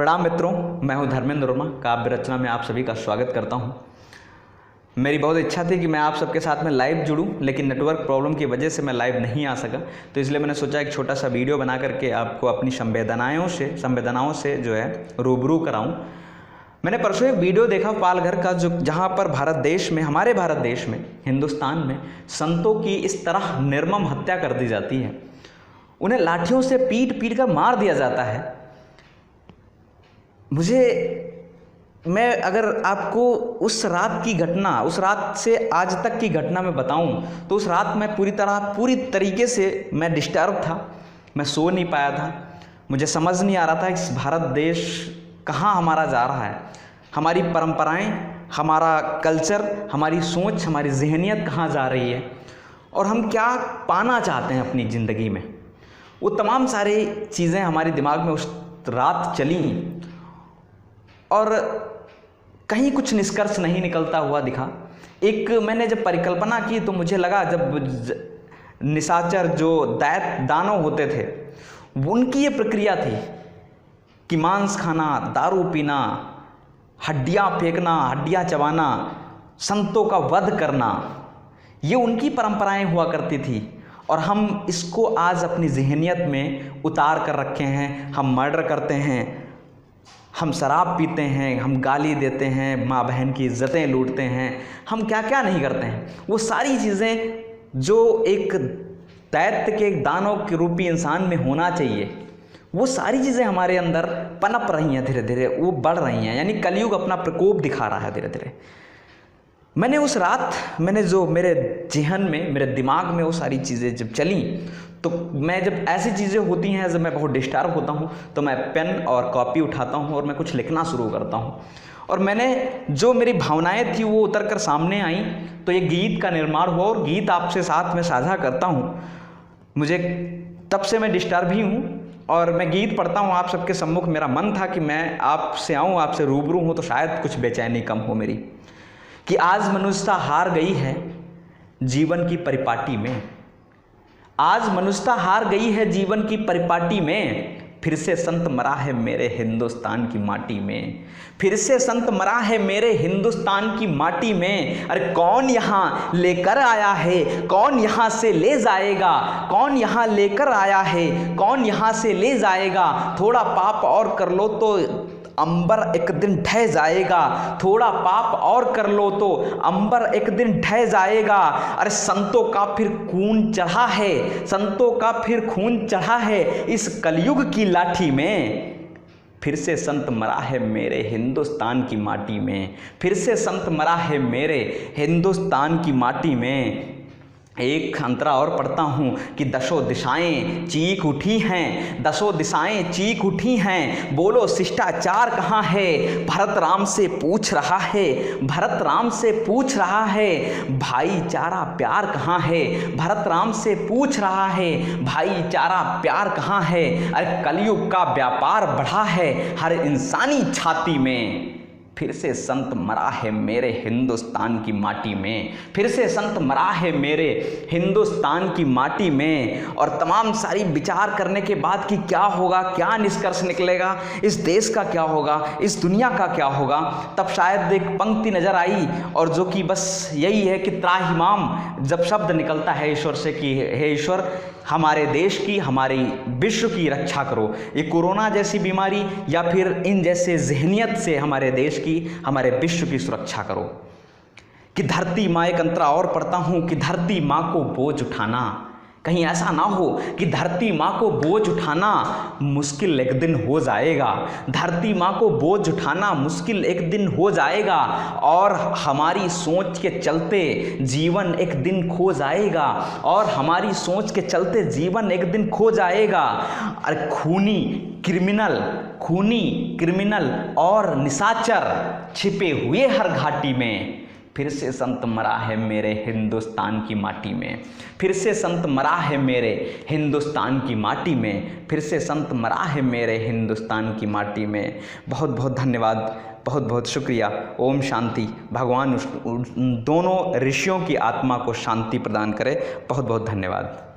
प्रणाम मित्रों, मैं हूं धर्मेंद्र वर्मा। काव्य रचना में आप सभी का स्वागत करता हूं। मेरी बहुत इच्छा थी कि मैं आप सबके साथ में लाइव जुड़ूं, लेकिन नेटवर्क प्रॉब्लम की वजह से मैं लाइव नहीं आ सका। तो इसलिए मैंने सोचा एक छोटा सा वीडियो बना करके आपको अपनी संवेदनाओं से जो है रूबरू कराऊं। मैंने परसों एक वीडियो देखा पालघर का, जो जहाँ पर हमारे भारत देश में, हिंदुस्तान में संतों की इस तरह निर्मम हत्या कर दी जाती है। उन्हें लाठियों से पीट पीट कर मार दिया जाता है। मैं अगर आपको उस रात की घटना, उस रात से आज तक की घटना में बताऊं, तो उस रात में पूरी तरीके से मैं डिस्टर्ब था। मैं सो नहीं पाया था। मुझे समझ नहीं आ रहा था इस भारत देश कहाँ हमारा जा रहा है। हमारी परंपराएं, हमारा कल्चर, हमारी सोच, हमारी जहनियत कहाँ जा रही है और हम क्या पाना चाहते हैं अपनी ज़िंदगी में। वो तमाम सारी चीज़ें हमारे दिमाग में उस रात चली और कहीं कुछ निष्कर्ष नहीं निकलता हुआ दिखा। एक मैंने जब परिकल्पना की तो मुझे लगा, जब निशाचर जो दानव होते थे, उनकी ये प्रक्रिया थी कि मांस खाना, दारू पीना, हड्डियाँ फेंकना, हड्डियाँ चबाना, संतों का वध करना, ये उनकी परंपराएं हुआ करती थी। और हम इसको आज अपनी जहनियत में उतार कर रखे हैं। हम मर्डर करते हैं, हम शराब पीते हैं, हम गाली देते हैं, माँ बहन की इज्जतें लूटते हैं, हम क्या क्या नहीं करते हैं। वो सारी चीज़ें जो एक दैत्य के, एक दानव के रूपी इंसान में होना चाहिए, वो सारी चीज़ें हमारे अंदर पनप रही हैं, धीरे धीरे वो बढ़ रही हैं। यानी कलयुग अपना प्रकोप दिखा रहा है धीरे धीरे। मैंने उस रात, जो मेरे ज़हन में, मेरे दिमाग में वो सारी चीज़ें जब चली, तो मैं जब ऐसी चीज़ें होती हैं, जब मैं बहुत डिस्टर्ब होता हूँ, तो मैं पेन और कॉपी उठाता हूँ और मैं कुछ लिखना शुरू करता हूँ। और मैंने जो मेरी भावनाएं थी वो उतर कर सामने आई, तो ये गीत का निर्माण हुआ और गीत आपसे साथ में साझा करता हूँ। मुझे तब से मैं डिस्टर्ब ही हूँ और मैं गीत पढ़ता हूँ आप सबके सम्मुख। मेरा मन था कि मैं आपसे आऊँ, आपसे रूबरू हूँ, तो शायद कुछ बेचैनी कम हो मेरी। कि आज मनुष्यता हार गई है जीवन की परिपाटी में। आज मनुष्यता हार गई है जीवन की परिपाटी में। फिर से संत मरा है मेरे हिंदुस्तान की माटी में। फिर से संत मरा है मेरे हिंदुस्तान की माटी में। अरे कौन यहाँ लेकर आया है, कौन यहाँ से ले जाएगा, कौन यहाँ लेकर आया है, कौन यहाँ से ले जाएगा। थोड़ा पाप और कर लो तो अंबर एक दिन ढह जाएगा, थोड़ा पाप और कर लो तो अंबर एक दिन ढह जाएगा। अरे संतों का फिर खून चढ़ा है, संतों का फिर खून चढ़ा है इस कलयुग की लाठी में। फिर से संत मरा है मेरे हिंदुस्तान की माटी में। फिर से संत मरा है मेरे हिंदुस्तान की माटी में। एक अंतरा और पढ़ता हूँ कि दसों दिशाएं चीख उठी हैं, दसों दिशाएं चीख उठी हैं। बोलो शिष्टाचार कहाँ है, भरत राम से पूछ रहा है, भरत राम से पूछ रहा है। भाईचारा प्यार कहाँ है, भरत राम से पूछ रहा है, भाईचारा प्यार कहाँ है। अरे कलयुग का व्यापार बढ़ा है हर इंसानी छाती में। फिर से संत मरा है मेरे हिंदुस्तान की माटी में। फिर से संत मरा है मेरे हिंदुस्तान की माटी में। और तमाम सारी विचार करने के बाद कि क्या होगा, क्या निष्कर्ष निकलेगा, इस देश का क्या होगा, इस दुनिया का क्या होगा, तब शायद एक पंक्ति नजर आई, और जो कि बस यही है कि त्राहिमाम जब शब्द निकलता है ईश्वर से कि हे ईश्वर, हमारे देश की, हमारी विश्व की रक्षा करो। ये कोरोना जैसी बीमारी या फिर इन जैसे जहनियत से हमारे देश की, हमारे विश्व की सुरक्षा करो। कि धरती माँ, एक अंतरा और पढ़ता हूँ कि धरती माँ को बोझ उठाना, कहीं ऐसा ना हो कि धरती माँ को बोझ उठाना मुश्किल एक दिन हो जाएगा। धरती माँ को बोझ उठाना मुश्किल एक दिन हो जाएगा और हमारी सोच के चलते जीवन एक दिन खो जाएगा, और हमारी सोच के चलते जीवन एक दिन खो जाएगा। अरे खूनी क्रिमिनल और निशाचर छिपे हुए हर घाटी में। फिर से संत मरा है मेरे हिंदुस्तान की माटी में। फिर से संत मरा है मेरे हिंदुस्तान की माटी में। फिर से संत मरा है मेरे हिंदुस्तान की माटी में। बहुत बहुत धन्यवाद, बहुत बहुत शुक्रिया। ओम शांति। भगवान दोनों ऋषियों की आत्मा को शांति प्रदान करे। बहुत बहुत धन्यवाद।